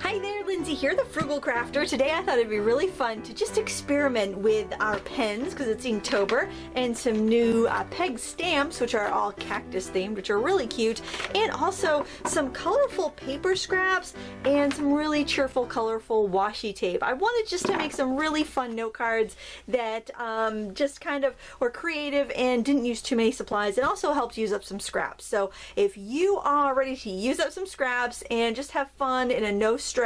Hi there, Lindsay here, the Frugal Crafter. Today I thought it'd be really fun to just experiment with our pens because it's Inktober, and some new peg stamps, which are all cactus themed, which are really cute, and also some colorful paper scraps and some really cheerful, colorful washi tape. I wanted just to make some really fun note cards that just kind of were creative and didn't use too many supplies, and also helped use up some scraps. So if you are ready to use up some scraps and just have fun in a no stress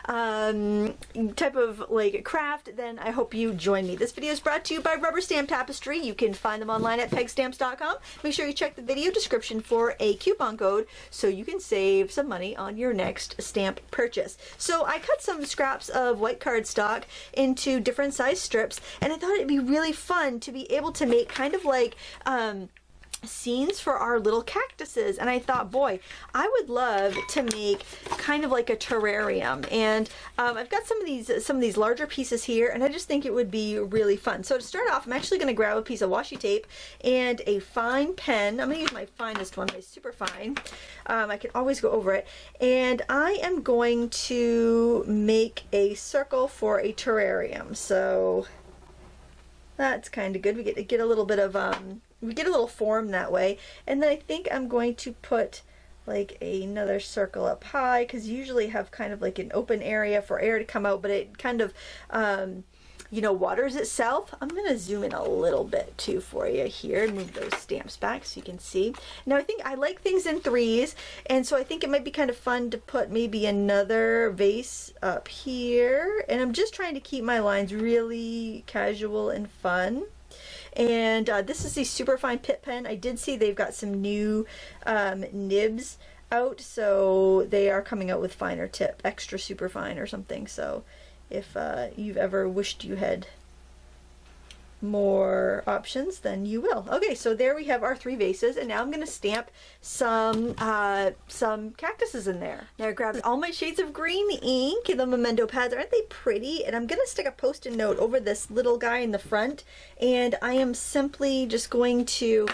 type of like craft, then I hope you join me. This video is brought to you by Rubber Stamp Tapestry. You can find them online at pegstamps.com. Make sure you check the video description for a coupon code so you can save some money on your next stamp purchase. So I cut some scraps of white cardstock into different size strips, and I thought it'd be really fun to be able to make kind of like scenes for our little cactuses. And I thought, boy, I would love to make kind of like a terrarium. And I've got some of these larger pieces here, and I just think it would be really fun. So to start off, I'm actually going to grab a piece of washi tape and a fine pen. I'm going to use my finest one, my super fine. I can always go over it. And I am going to make a circle for a terrarium. So that's kind of good. We get a little bit of we get a little form that way. And then I think I'm going to put like another circle up high, because you usually have kind of like an open area for air to come out, but it kind of you know, waters itself. I'm going to zoom in a little bit too for you here and move those stamps back so you can see. Now I think I like things in threes, and so I think it might be kind of fun to put maybe another vase up here. And I'm just trying to keep my lines really casual and fun. And this is the Superfine Pit Pen. I did see they've got some new nibs out, so they are coming out with finer tip, extra super fine or something. So if you've ever wished you had more options, then you will. Okay, so there we have our three vases, and now I'm going to stamp some cactuses in there. Now I grabbed all my shades of green ink and the Memento pads. Aren't they pretty? And I'm going to stick a post-it note over this little guy in the front, and I am simply just going to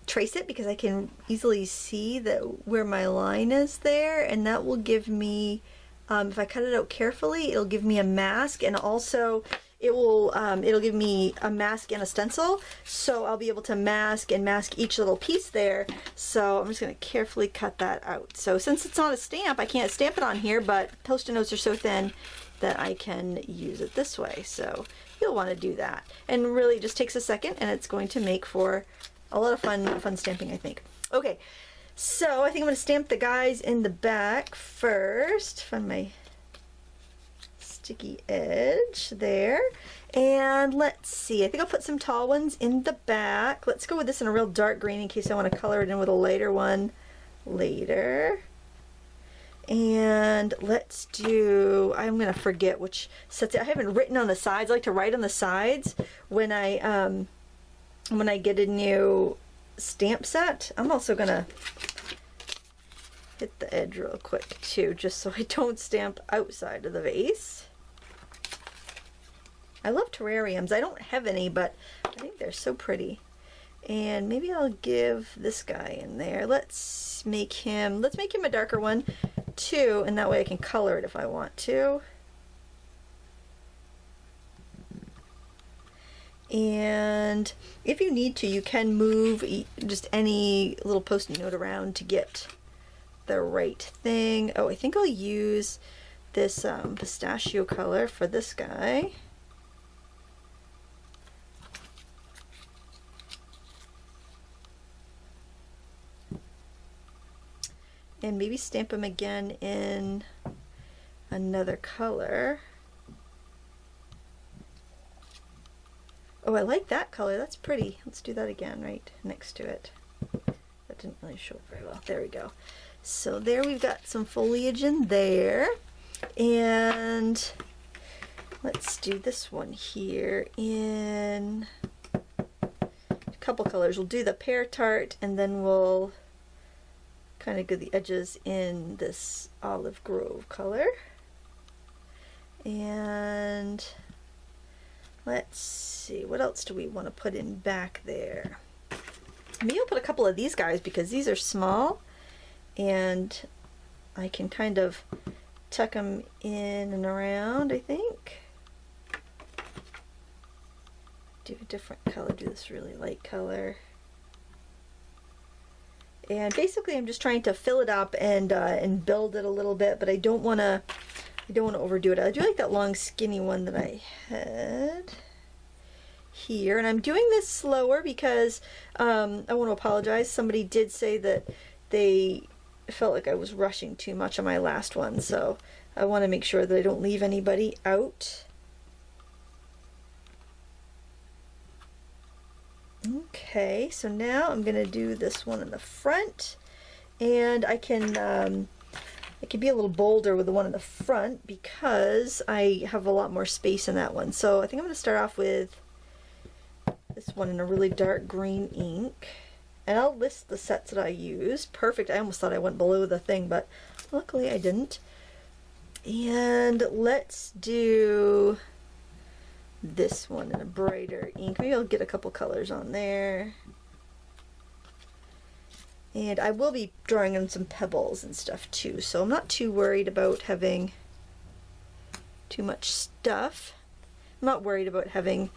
trace it because I can easily see that where my line is there, and that will give me, if I cut it out carefully, it'll give me a mask, and also it will it'll give me a mask and a stencil, so I'll be able to mask each little piece there. So I'm just going to carefully cut that out. So since it's not a stamp, I can't stamp it on here, but post-it notes are so thin that I can use it this way. So you'll want to do that, and really it just takes a second, and it's going to make for a lot of fun stamping, I think. Okay, so I think I'm going to stamp the guys in the back first. Find my sticky edge there, and let's see, I think I'll put some tall ones in the back. Let's go with this in a real dark green in case I want to color it in with a lighter one later. And let's do, I'm gonna forget which sets I haven't written on the sides. I like to write on the sides when I get a new stamp set. I'm also gonna hit the edge real quick too, just so I don't stamp outside of the vase. I love terrariums. I don't have any, but I think they're so pretty. And maybe I'll give this guy in there. Let's make him a darker one too, and that way I can color it if I want to. And if you need to, you can move just any little post-it note around to get the right thing. Oh, I think I'll use this pistachio color for this guy. And maybe stamp them again in another color. Oh, I like that color. That's pretty. Let's do that again right next to it. That didn't really show up very well. There we go. So there we've got some foliage in there. And let's do this one here in a couple colors. We'll do the pear tart, and then we'll kind of get the edges in this olive grove color. And let's see, what else do we want to put in back there? Maybe I'll put a couple of these guys because these are small, and I can kind of tuck them in and around, I think. Do a different color, do this really light color. And basically I'm just trying to fill it up and build it a little bit, but I don't want to overdo it. I do like that long skinny one that I had here, and I'm doing this slower because I want to apologize. Somebody did say that they felt like I was rushing too much on my last one, so I want to make sure that I don't leave anybody out. Okay, so now I'm gonna do this one in the front, and I can be a little bolder with the one in the front because I have a lot more space in that one. So I think I'm gonna start off with this one in a really dark green ink, and I'll list the sets that I used. Perfect. I almost thought I went below the thing, but luckily I didn't. And let's do this one in a brighter ink. Maybe I'll get a couple colors on there. And I will be drawing in some pebbles and stuff too, so I'm not too worried about having too much stuff. I'm not worried about having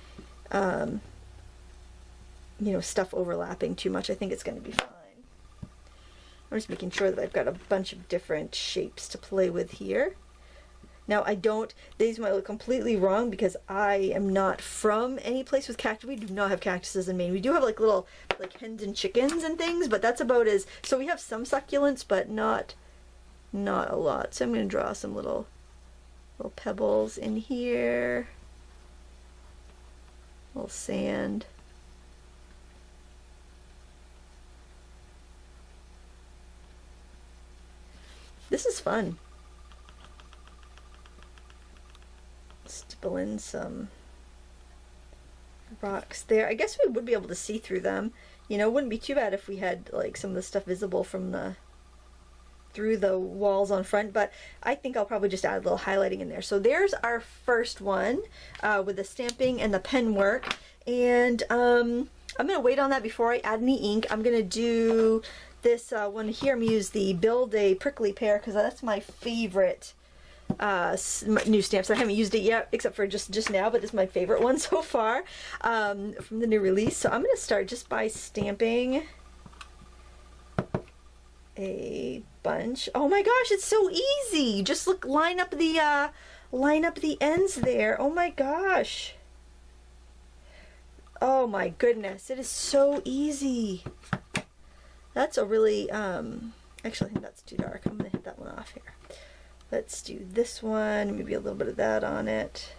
you know, stuff overlapping too much. I think it's going to be fine. I'm just making sure that I've got a bunch of different shapes to play with here. Now these might look completely wrong because I am not from any place with cactus. We do not have cactuses in Maine. We do have like little like hens and chickens and things, but that's about as, so we have some succulents, but not a lot. So I'm going to draw some little pebbles in here. Little sand. This is fun. Stipple in some rocks there. I guess we would be able to see through them. You know, it wouldn't be too bad if we had like some of the stuff visible from through the walls on front, but I think I'll probably just add a little highlighting in there. So there's our first one with the stamping and the pen work, and I'm gonna wait on that before I add any ink. I'm gonna do this one here. I'm gonna use the Build a Prickly Pear because that's my favorite new stamps. I haven't used it yet except for just now, but this is my favorite one so far from the new release. So I'm going to start just by stamping a bunch. Oh my gosh, it's so easy. Just look, line up the ends there. Oh my gosh. Oh my goodness, it is so easy. That's a really actually I think that's too dark. I'm going to hit that one off here. Let's do this one, maybe a little bit of that on it.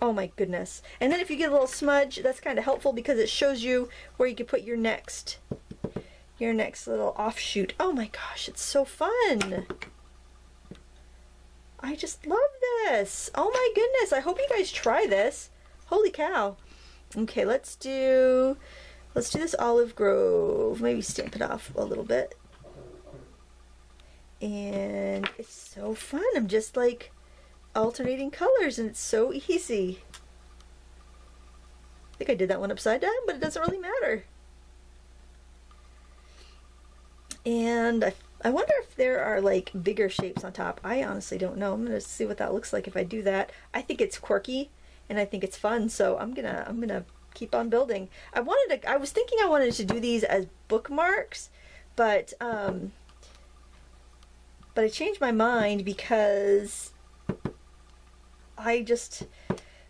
Oh my goodness. And then if you get a little smudge, that's kind of helpful because it shows you where you can put your next little offshoot. Oh my gosh, it's so fun. I just love this. Oh my goodness, I hope you guys try this. Holy cow. Okay, let's do this Olive Grove. Maybe stamp it off a little bit. And it's so fun. I'm just like alternating colors and it's so easy. I think I did that one upside down, but it doesn't really matter. And I wonder if there are like bigger shapes on top. I honestly don't know. I'm gonna see what that looks like if I do that. I think it's quirky and I think it's fun, so I'm gonna keep on building. I was thinking I wanted to do these as bookmarks, but I changed my mind because I just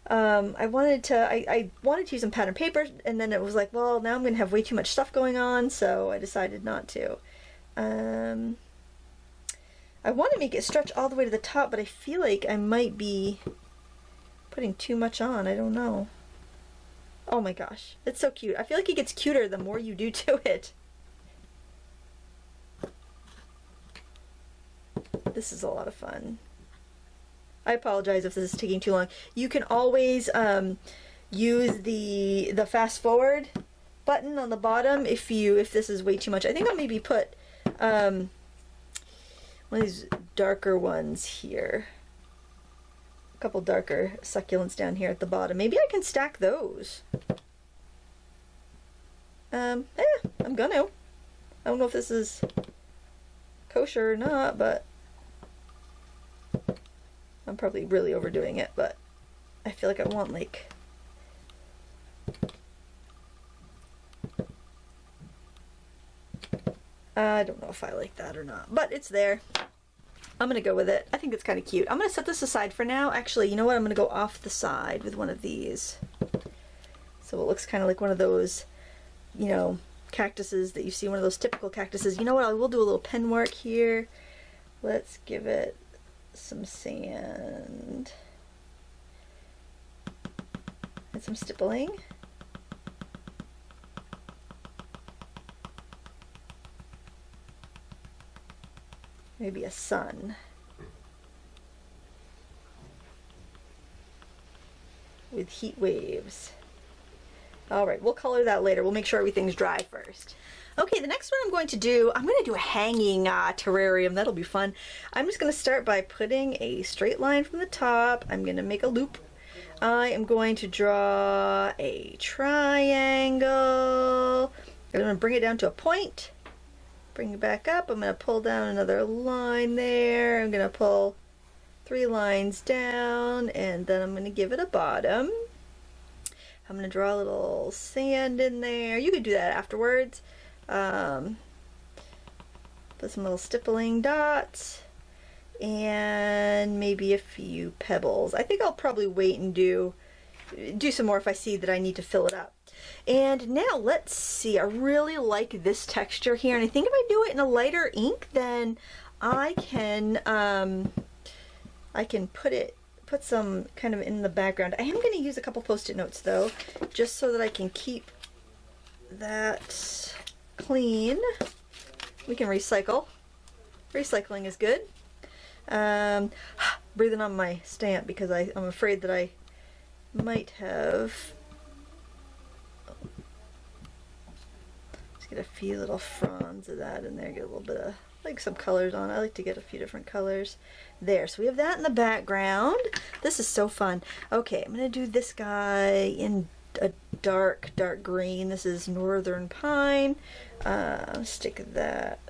I wanted to use some pattern paper, and then it was like, well, now I'm gonna have way too much stuff going on, so I decided not to. I want to make it stretch all the way to the top, but I feel like I might be putting too much on. I don't know. Oh my gosh, it's so cute. I feel like it gets cuter the more you do to it. This is a lot of fun. I apologize if this is taking too long. You can always use the fast forward button on the bottom if this is way too much. I think I'll maybe put one of these darker ones here. A couple darker succulents down here at the bottom. Maybe I can stack those. I'm gonna. I don't know if this is kosher or not, but I'm probably really overdoing it, but I feel like I want like I don't know if I like that or not, but it's there. I'm gonna go with it. I think it's kind of cute. I'm gonna set this aside for now. Actually, you know what? I'm gonna go off the side with one of these. So it looks kind of like one of those, you know, cactuses that you see, one of those typical cactuses. You know what? I will do a little pen work here. Let's give it some sand and some stippling. Maybe a sun. With heat waves. Alright, we'll color that later. We'll make sure everything's dry first. Okay, the next one I'm going to do a hanging terrarium. That'll be fun. I'm just going to start by putting a straight line from the top. I'm going to make a loop. I am going to draw a triangle. I'm going to bring it down to a point. Bring it back up. I'm going to pull down another line there. I'm going to pull 3 lines down, and then I'm going to give it a bottom. I'm going to draw a little sand in there. You could do that afterwards. Put some little stippling dots and maybe a few pebbles. I think I'll probably wait and do some more if I see that I need to fill it up. And now let's see, I really like this texture here, and I think if I do it in a lighter ink, then I can put some kind of in the background. I am going to use a couple post-it notes though, just so that I can keep that clean. We can recycle. Recycling is good. Breathing on my stamp because I'm afraid that I might have get a few little fronds of that in there, get a little bit of like some colors on. I like to get a few different colors there. So we have that in the background. This is so fun. Okay, I'm gonna do this guy in a dark green. This is Northern Pine. Stick that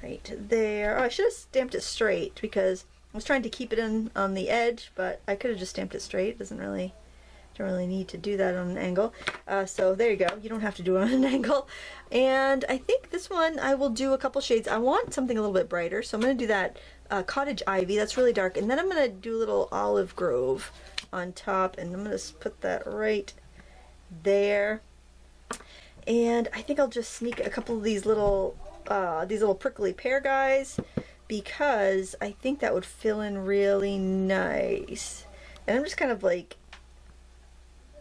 right there. Oh, I should have stamped it straight because I was trying to keep it in on the edge, but I could have just stamped it straight. It don't really need to do that on an angle. So there you go. You don't have to do it on an angle. And I think this one I will do a couple shades. I want something a little bit brighter, so I'm going to do that Cottage Ivy. That's really dark. And then I'm going to do a little Olive Grove on top, and I'm going to put that right there. And I think I'll just sneak a couple of these little prickly pear guys, because I think that would fill in really nice. And I'm just kind of like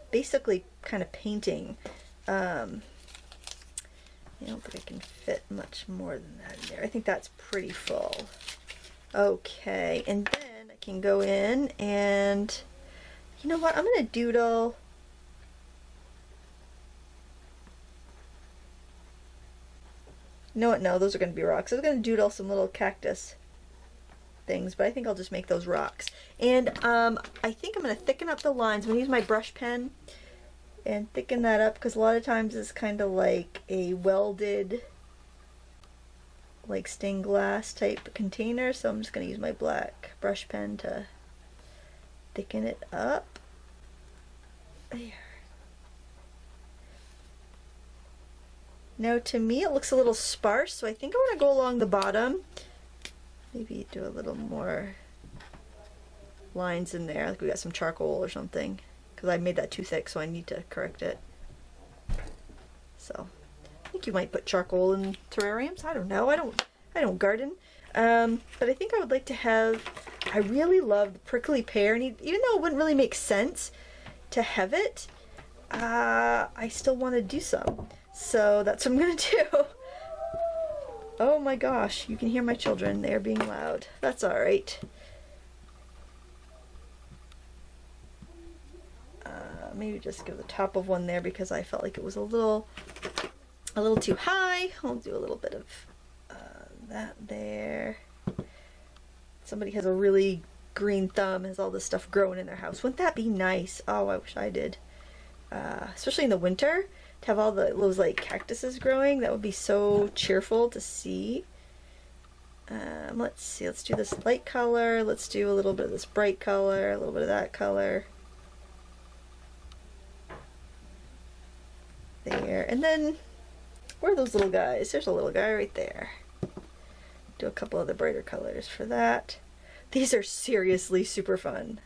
basically kind of painting. I don't think I can fit much more than that in there. I think that's pretty full. Okay, and then I can go in and, you know what, I'm gonna doodle no, those are gonna be rocks. I was gonna doodle some little cactus things, but I think I'll just make those rocks. And I think I'm going to thicken up the lines. I'm going to use my brush pen and thicken that up, because a lot of times it's kind of like a welded, like stained glass type container, so I'm just going to use my black brush pen to thicken it up. There. Now to me it looks a little sparse, so I think I want to go along the bottom. Maybe do a little more lines in there, like we got some charcoal or something, because I made that too thick, so I need to correct it. So I think you might put charcoal in terrariums. I don't know. I don't garden. But I think I would like to have, I really love the prickly pear, and even though it wouldn't really make sense to have it, I still want to do some. So that's what I'm going to do. Oh my gosh, you can hear my children. They are being loud. That's alright. Maybe just give the top of one there because I felt like it was a little too high. I'll do a little bit of that there. Somebody has a really green thumb, has all this stuff growing in their house. Wouldn't that be nice? Oh, I wish I did. Especially in the winter, to have all those like cactuses growing. That would be so cheerful to see. Let's see, let's do this light color, let's do a little bit of this bright color, a little bit of that color. There, and then, where are those little guys? There's a little guy right there. Do a couple of the brighter colors for that. These are seriously super fun.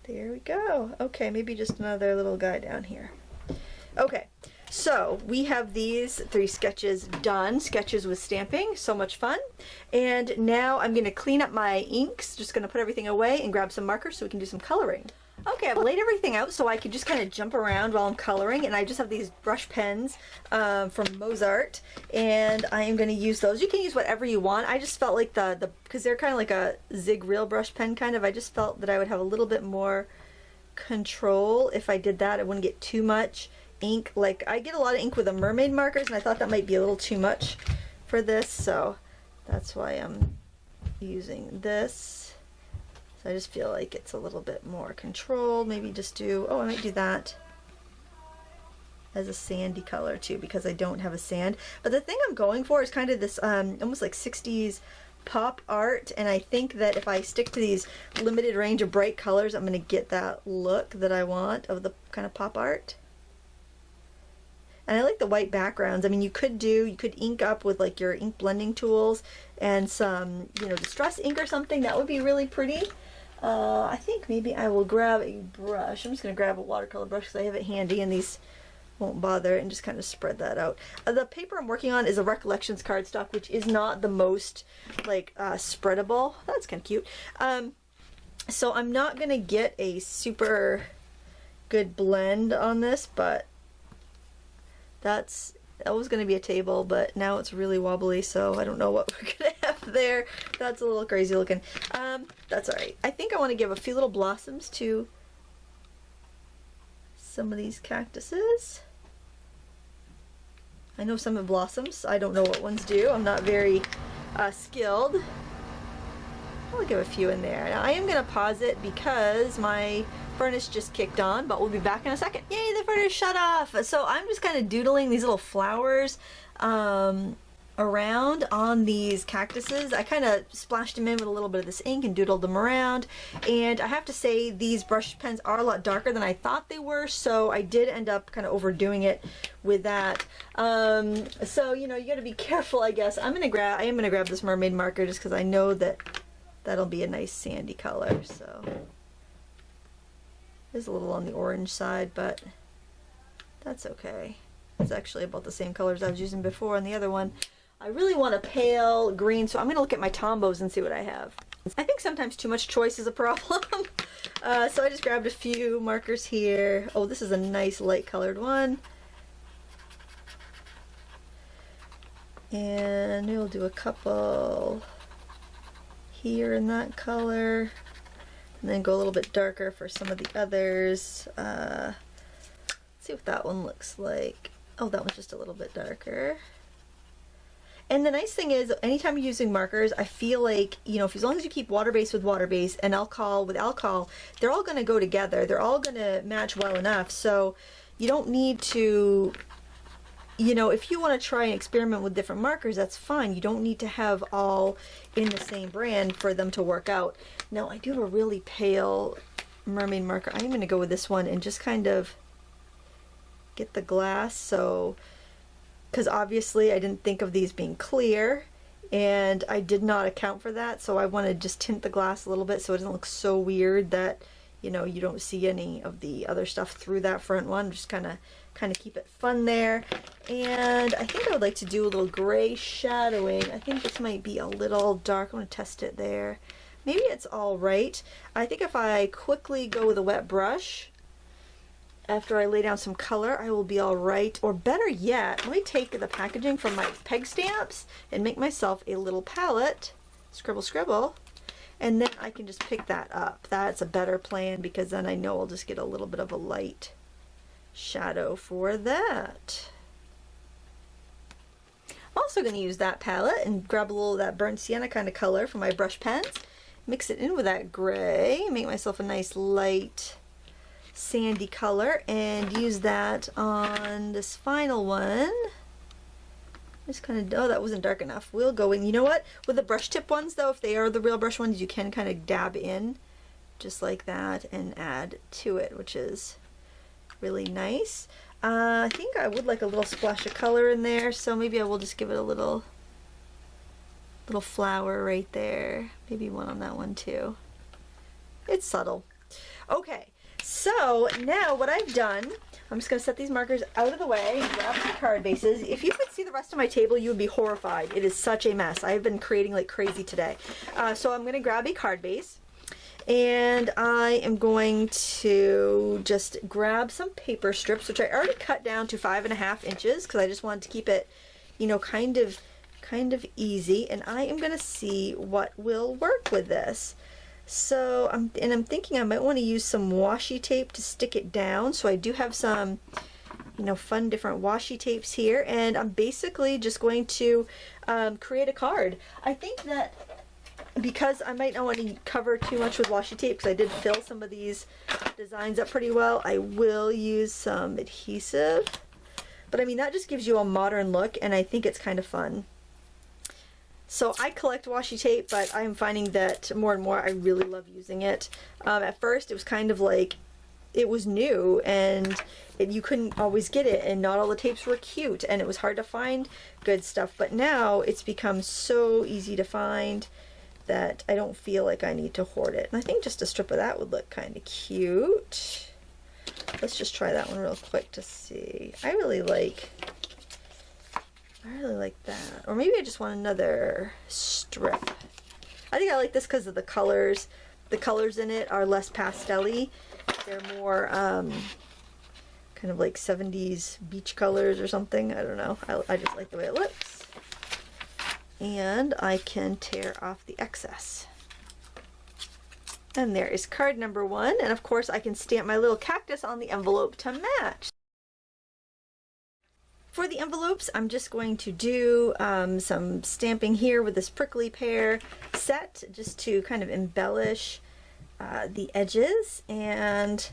There we go. Okay, maybe just another little guy down here. Okay, so we have these 3 sketches done. Sketches with stamping, so much fun. And now I'm going to clean up my inks. Just going to put everything away and grab some markers so we can do some coloring. Okay, I've laid everything out so I can just kind of jump around while I'm coloring, and I just have these brush pens from Mozart, and I am going to use those. You can use whatever you want. I just felt like because they're kind of like a zig real brush pen kind of, I just felt that I would have a little bit more control if I did that. I wouldn't get too much ink. Like, I get a lot of ink with the mermaid markers, and I thought that might be a little too much for this, so that's why I'm using this. I just feel like it's a little bit more controlled. Maybe just do, I might do that as a sandy color too, because I don't have a sand. But the thing I'm going for is kind of this almost like 60s pop art, and I think that if I stick to these limited range of bright colors, I'm going to get that look that I want of the kind of pop art. And I like the white backgrounds. I mean, you could ink up with like your ink blending tools and some, distress ink or something. That would be really pretty. I think maybe I will grab a brush. I'm just going to grab a watercolor brush because I have it handy and these won't bother, and just kind of spread that out. The paper I'm working on is a Recollections cardstock, which is not the most like spreadable. That's kind of cute. So I'm not going to get a super good blend on this, but that was going to be a table, but now it's really wobbly, so I don't know what we're going to have there. That's a little crazy looking. That's alright. I think I want to give a few little blossoms to some of these cactuses. I know some have blossoms. I don't know what ones do. I'm not very skilled. I'll give a few in there. Now I am going to pause it because my furnace just kicked on, but we'll be back in a second. Yay, the furnace shut off! So I'm just kind of doodling these little flowers around on these cactuses. I kind of splashed them in with a little bit of this ink and doodled them around, and I have to say these brush pens are a lot darker than I thought they were, so I did end up kind of overdoing it with that. So you gotta be careful, I guess. I am gonna grab this mermaid marker just because I know that that'll be a nice sandy color. So it's a little on the orange side, but that's okay. It's actually about the same colors I was using before on the other one. I really want a pale green, so I'm going to look at my Tombos and see what I have. I think sometimes too much choice is a problem. So I just grabbed a few markers here. Oh, this is a nice light colored one. And we'll do a couple here in that color. And then go a little bit darker for some of the others. Let's see what that one looks like. Oh, that one's just a little bit darker. And the nice thing is, anytime you're using markers, I feel like, as long as you keep water base with water base and alcohol with alcohol, they're all going to go together. They're all going to match well enough. So you don't need to, if you want to try and experiment with different markers, that's fine. You don't need to have all in the same brand for them to work out. Now, I do have a really pale mermaid marker. I'm going to go with this one and just kind of get the glass, because obviously I didn't think of these being clear, and I did not account for that, so I want to just tint the glass a little bit so it doesn't look so weird that you don't see any of the other stuff through that front one. Just kind of keep it fun there. And I think I would like to do a little gray shadowing. I think this might be a little dark. I want to test it there. Maybe it's all right. I think if I quickly go with a wet brush after I lay down some color, I will be all right. Or better yet, let me take the packaging from my peg stamps and make myself a little palette. Scribble, scribble. And then I can just pick that up. That's a better plan, because then I know I'll just get a little bit of a light shadow for that. I'm also going to use that palette and grab a little of that burnt sienna kind of color from my brush pens. Mix it in with that gray. Make myself a nice light sandy color and use that on this final one. Just kind of, oh, that wasn't dark enough. We'll go in. You know what? With the brush tip ones though, if they are the real brush ones, you can kind of dab in just like that and add to it, which is really nice. I think I would like a little splash of color in there, so maybe I will just give it a little flower right there. Maybe one on that one too. It's subtle. Okay, so now what I've done, I'm just going to set these markers out of the way and grab some card bases. If you could see the rest of my table, you would be horrified. It is such a mess. I've been creating like crazy today. So I'm going to grab a card base. And I am going to just grab some paper strips, which I already cut down to 5.5 inches because I just wanted to keep it, you know, kind of easy. And I am going to see what will work with this. So I'm thinking I might want to use some washi tape to stick it down. So I do have some, you know, fun different washi tapes here, and I'm basically just going to create a card. I think that because I might not want to cover too much with washi tape, because I did fill some of these designs up pretty well, I will use some adhesive. But I mean, that just gives you a modern look, and I think it's kind of fun. So I collect washi tape, but I'm finding that more and more I really love using it. At first it was kind of like, it was new and you couldn't always get it, and not all the tapes were cute, and it was hard to find good stuff. But now it's become so easy to find that I don't feel like I need to hoard it. And I think just a strip of that would look kind of cute. Let's just try that one real quick to see. I really like that. Or maybe I just want another strip. I think I like this because of the colors. The colors in it are less pastel-y. They're more kind of like 70s beach colors or something. I don't know. I just like the way it looks. And I can tear off the excess. And there is card number 1. And of course I can stamp my little cactus on the envelope to match. For the envelopes, I'm just going to do some stamping here with this prickly pear set, just to kind of embellish the edges, and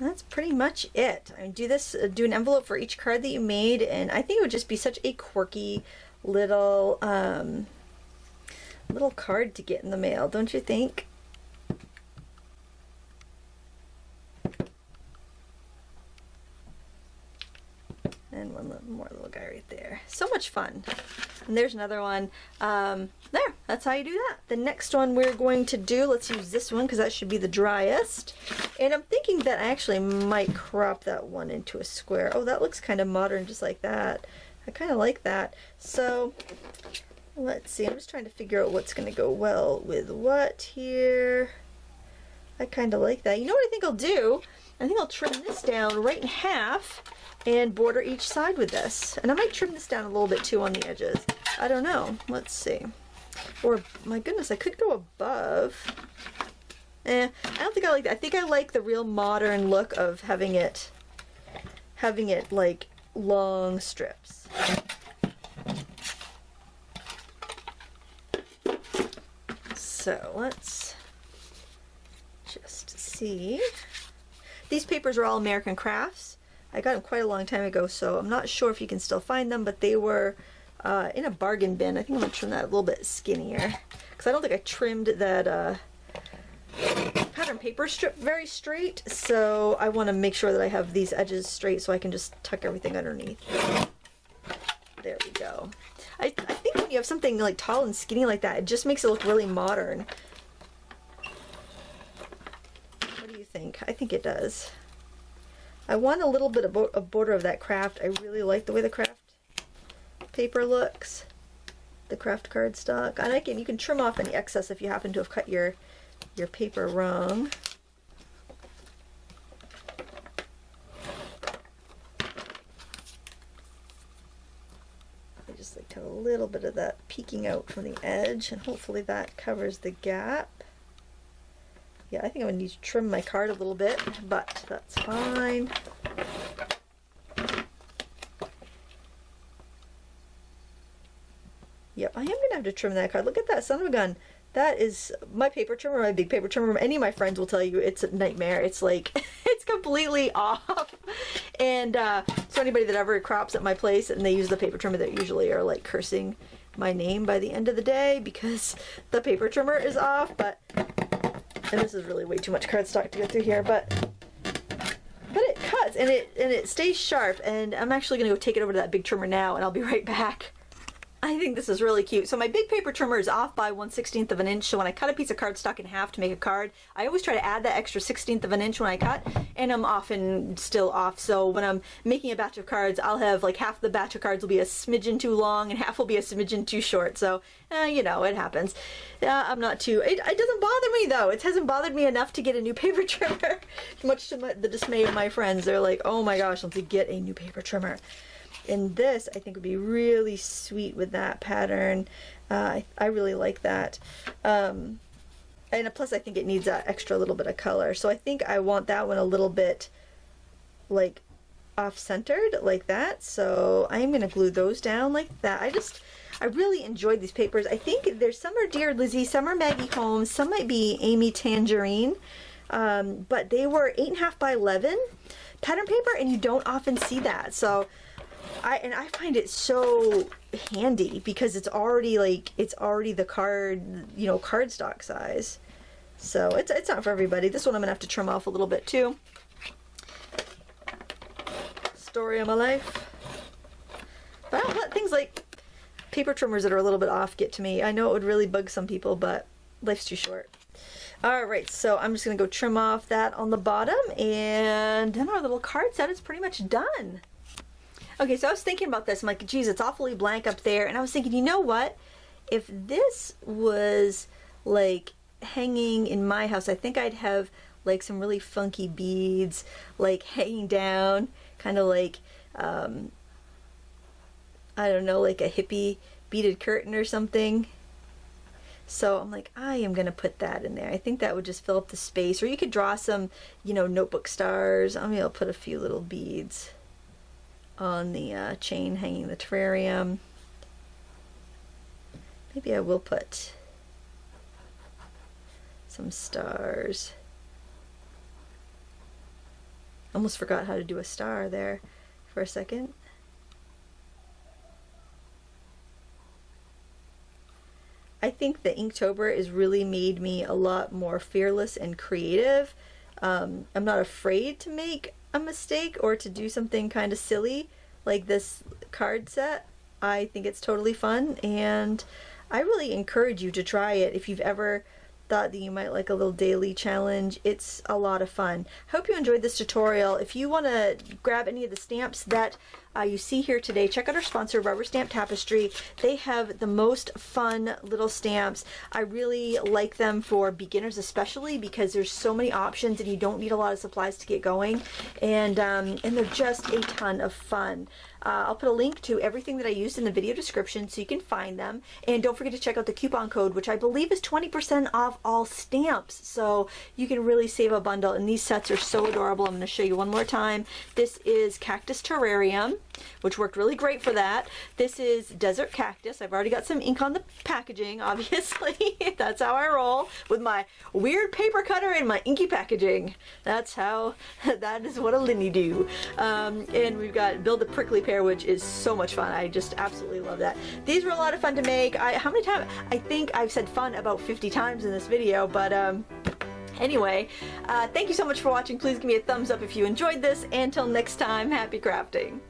that's pretty much it. I do an envelope for each card that you made, and I think it would just be such a quirky little little card to get in the mail, don't you think? And one more little guy right there. So much fun. And there's another one. There, that's how you do that. The next one we're going to do, let's use this one because that should be the driest. And I'm thinking that I actually might crop that one into a square. Oh, that looks kind of modern just like that. I kind of like that. So let's see. I'm just trying to figure out what's going to go well with what here. I kind of like that. You know what I think I'll do? I think I'll trim this down right in half and border each side with this. And I might trim this down a little bit too on the edges. I don't know. Let's see. Or, my goodness, I could go above. I don't think I like that. I think I like the real modern look of having it like long strips. So let's just see. These papers are all American Crafts. I got them quite a long time ago, so I'm not sure if you can still find them, but they were in a bargain bin. I think I'm going to trim that a little bit skinnier, because I don't think I trimmed that pattern paper strip very straight, so I want to make sure that I have these edges straight so I can just tuck everything underneath. There we go. I think when you have something like tall and skinny like that, it just makes it look really modern. What do you think? I think it does. I want a little bit of a border of that kraft. I really like the way the kraft paper looks. The kraft cardstock. And you can trim off any excess if you happen to have cut your paper wrong. I just like to have a little bit of that peeking out from the edge, and hopefully that covers the gap. Yeah, I think I'm going to need to trim my card a little bit, but that's fine. Yep, I am going to have to trim that card. Look at that son of a gun. That is my paper trimmer, my big paper trimmer. Any of my friends will tell you it's a nightmare. It's like, it's completely off. And so anybody that ever crops at my place and they use the paper trimmer, that usually are like cursing my name by the end of the day because the paper trimmer is off. But, and this is really way too much cardstock to go through here, but it cuts and it stays sharp. And I'm actually gonna go take it over to that big trimmer now, and I'll be right back. I think this is really cute. So my big paper trimmer is off by 1/16 of an inch. So when I cut a piece of cardstock in half to make a card, I always try to add that extra 1/16 of an inch when I cut, and I'm often still off. So when I'm making a batch of cards, I'll have like half the batch of cards will be a smidgen too long and half will be a smidgen too short. So, you know, it happens. I'm not too, it doesn't bother me though. It hasn't bothered me enough to get a new paper trimmer, much to the dismay of my friends. They're like, oh my gosh, let's get a new paper trimmer. And this, I think, would be really sweet with that pattern. I really like that. And plus, I think it needs that extra little bit of color. So I think I want that one a little bit, like, off-centered, like that. So I'm going to glue those down like that. I really enjoyed these papers. I think there's some are Dear Lizzie, some are Maggie Holmes, some might be Amy Tangerine. But they were 8.5 by 11 pattern paper, and you don't often see that. So I find it so handy because it's already the card, you know, cardstock size. So it's not for everybody. This one I'm gonna have to trim off a little bit too. Story of my life. But I don't let things like paper trimmers that are a little bit off get to me. I know it would really bug some people, but life's too short. Alright, so I'm just gonna go trim off that on the bottom, and then our little card set is pretty much done. Okay, so I was thinking about this. I'm like, geez, it's awfully blank up there. And I was thinking, you know what? If this was like hanging in my house, I think I'd have like some really funky beads like hanging down, kind of like, I don't know, like a hippie beaded curtain or something. So I'm like, I am going to put that in there. I think that would just fill up the space. Or you could draw some, you know, notebook stars. I mean, I'll put a few little beads on the chain hanging the terrarium. Maybe I will put some stars. Almost forgot how to do a star there for a second. I think the Inktober has really made me a lot more fearless and creative. I'm not afraid to make a mistake or to do something kind of silly like this card set. I think it's totally fun, and I really encourage you to try it if you've ever thought that you might like a little daily challenge. It's a lot of fun. Hope you enjoyed this tutorial. If you want to grab any of the stamps that you see here today, check out our sponsor, Rubber Stamp Tapestry. They have the most fun little stamps. I really like them for beginners especially because there's so many options and you don't need a lot of supplies to get going, and they're just a ton of fun. I'll put a link to everything that I used in the video description so you can find them, and don't forget to check out the coupon code, which I believe is 20% off all stamps, so you can really save a bundle. And these sets are so adorable. I'm going to show you one more time. This is Cactus Terrarium, which worked really great for that. This is Desert Cactus. I've already got some ink on the packaging, obviously. That's how I roll, with my weird paper cutter and my inky packaging. That is what a Lindy do. And we've got Build a Prickly Pear, which is so much fun. I just absolutely love that. These were a lot of fun to make. How many times? I think I've said fun about 50 times in this video, but anyway, thank you so much for watching. Please give me a thumbs up if you enjoyed this. Until next time, happy crafting.